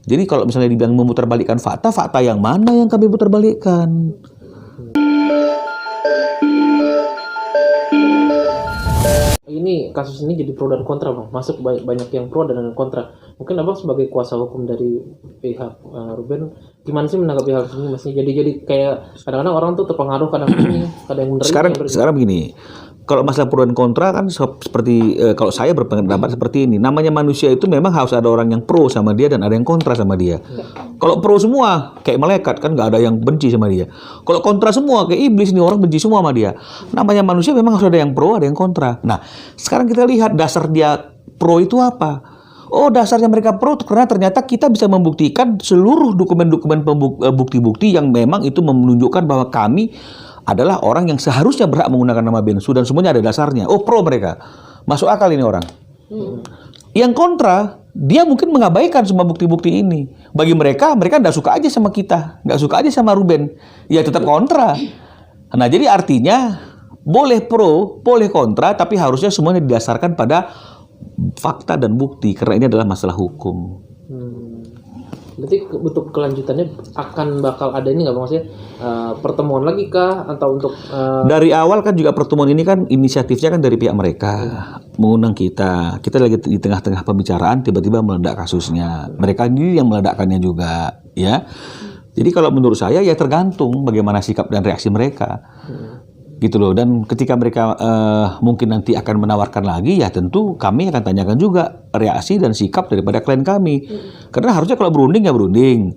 Jadi kalau misalnya dibilang memutarbalikkan fakta, fakta yang mana yang kami putarbalikkan? Ini kasus ini jadi pro dan kontra, Bang. Masuk banyak yang pro dan kontra. Mungkin Abang sebagai kuasa hukum dari pihak Ruben, gimana sih menanggapi hal ini? Maksudnya jadi kayak kadang-kadang orang tuh terpengaruh, kadang ini, kadang yang benar. Sekarang begini. Kalau masalah pro dan kontra kan seperti kalau saya berpendapat seperti ini. Namanya manusia itu memang harus ada orang yang pro sama dia dan ada yang kontra sama dia. Kalau pro semua kayak malaikat kan nggak ada yang benci sama dia. Kalau kontra semua kayak iblis nih, orang benci semua sama dia. Namanya manusia memang harus ada yang pro, ada yang kontra. Nah, sekarang kita lihat dasar dia pro itu apa? Oh, dasarnya mereka pro karena ternyata kita bisa membuktikan seluruh dokumen-dokumen bukti-bukti yang memang itu menunjukkan bahwa kami adalah orang yang seharusnya berhak menggunakan nama Bensu dan semuanya ada dasarnya. Oh, pro mereka. Masuk akal ini orang. Yang kontra, dia mungkin mengabaikan semua bukti-bukti ini. Bagi mereka nggak suka aja sama kita, nggak suka aja sama Ruben. Ya tetap kontra. Nah, jadi artinya boleh pro, boleh kontra, tapi harusnya semuanya didasarkan pada fakta dan bukti karena ini adalah masalah hukum. Berarti untuk kelanjutannya bakal ada ini nggak, Bang? Maksudnya pertemuan lagi kah atau untuk dari awal kan juga pertemuan ini kan inisiatifnya kan dari pihak mereka mengundang kita lagi di tengah-tengah pembicaraan tiba-tiba meledak kasusnya, mereka ini yang meledakkannya juga ya. Jadi kalau menurut saya ya tergantung bagaimana sikap dan reaksi mereka gitu loh. Dan ketika mereka mungkin nanti akan menawarkan lagi, ya tentu kami akan tanyakan juga reaksi dan sikap daripada klien kami. Karena harusnya kalau berunding ya berunding.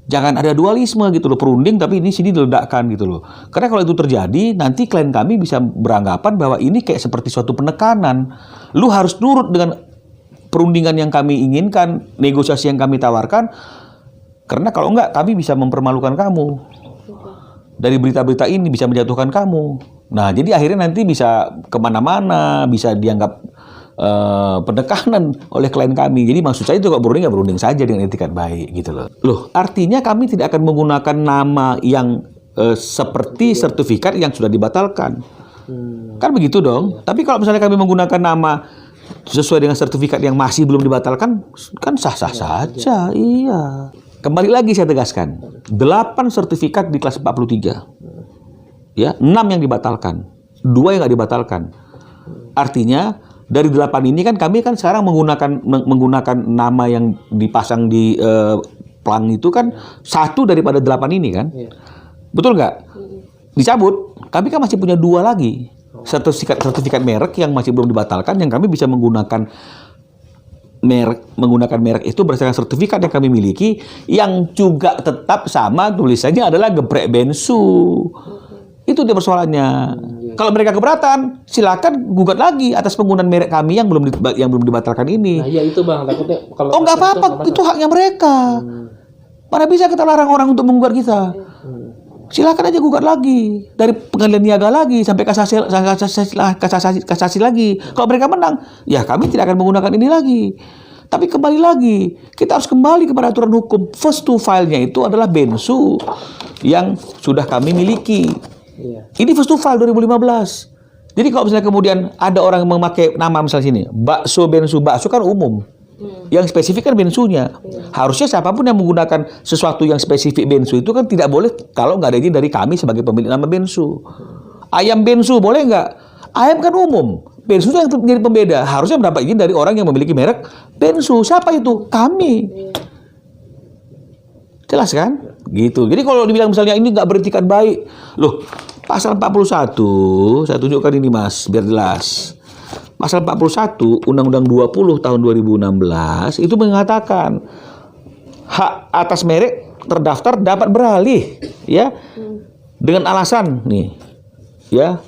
Jangan ada dualisme gitu loh, perunding tapi ini sini diledakkan gitu loh. Karena kalau itu terjadi, nanti klien kami bisa beranggapan bahwa ini kayak seperti suatu penekanan. Lu harus nurut dengan perundingan yang kami inginkan, negosiasi yang kami tawarkan. Karena kalau enggak, kami bisa mempermalukan kamu. Dari berita-berita ini bisa menjatuhkan kamu. Nah, jadi akhirnya nanti bisa kemana-mana, bisa dianggap penekanan oleh klien kami. Jadi maksud saya itu kalau berunding ya berunding saja dengan etikat baik gitu loh. Loh, artinya kami tidak akan menggunakan nama yang seperti sertifikat yang sudah dibatalkan. Kan begitu dong. Tapi kalau misalnya kami menggunakan nama sesuai dengan sertifikat yang masih belum dibatalkan, kan sah-sah saja. Iya. Kembali lagi saya tegaskan, 8 sertifikat di kelas 43, ya 6 yang dibatalkan, 2 yang nggak dibatalkan. Artinya dari 8 ini kan kami kan sekarang menggunakan nama yang dipasang di plang itu kan 1 daripada 8 ini kan, betul nggak? Dicabut, kami kan masih punya 2 lagi sertifikat merek yang masih belum dibatalkan, yang kami bisa menggunakan merek itu berdasarkan sertifikat yang kami miliki yang juga tetap sama tulisannya adalah geprek Bensu. Itu dia persoalannya. Kalau mereka keberatan, silakan gugat lagi atas penggunaan merek kami yang belum dibatalkan ini. Nah, iya itu Bang, takutnya kalau nggak apa-apa, itu haknya mereka. Mana bisa kita larang orang untuk menggugat kita? Silakan aja gugat lagi dari pengadilan niaga lagi sampai kasasi lagi. Kalau mereka menang, ya kami tidak akan menggunakan ini lagi. Tapi kembali lagi, kita harus kembali kepada aturan hukum. First to file-nya itu adalah Bensu yang sudah kami miliki. Ini first to file 2015. Jadi kalau misalnya kemudian ada orang yang memakai nama misalnya sini, bakso Bensu, bakso kan umum. Yang spesifik kan Bensunya. Harusnya siapapun yang menggunakan sesuatu yang spesifik Bensu itu kan tidak boleh kalau nggak ada izin dari kami sebagai pemilik nama Bensu. Ayam Bensu boleh nggak? Ayam kan umum. Bensu itu yang menjadi pembeda. Harusnya mendapat izin dari orang yang memiliki merek Bensu. Siapa itu? Kami. Jelas kan? Gitu. Jadi kalau dibilang misalnya ini nggak beretikat baik, loh pasal 41, saya tunjukkan ini Mas, biar jelas. Pasal 41 Undang-Undang 20 tahun 2016 itu mengatakan hak atas merek terdaftar dapat beralih ya dengan alasan nih ya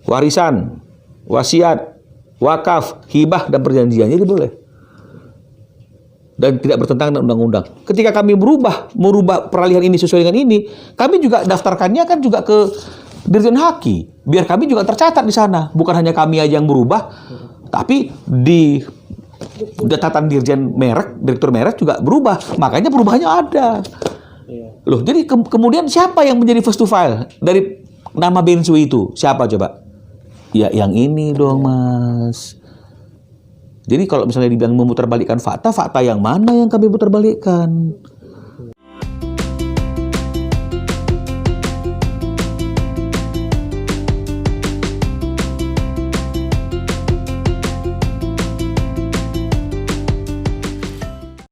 warisan, wasiat, wakaf, hibah dan perjanjian. Jadi boleh. Dan tidak bertentangan dengan undang-undang. Ketika kami merubah peralihan ini sesuai dengan ini, kami juga daftarkannya kan juga ke Dirjen Haki, biar kami juga tercatat di sana. Bukan hanya kami aja yang berubah, tapi di catatan Dirjen merek, Direktur merek juga berubah. Makanya perubahannya ada. Loh, jadi kemudian siapa yang menjadi first to file dari nama Bensu itu? Siapa coba? Ya yang ini dong Mas. Jadi kalau misalnya dibilang memutarbalikkan fakta, fakta yang mana yang kami putarbalikkan?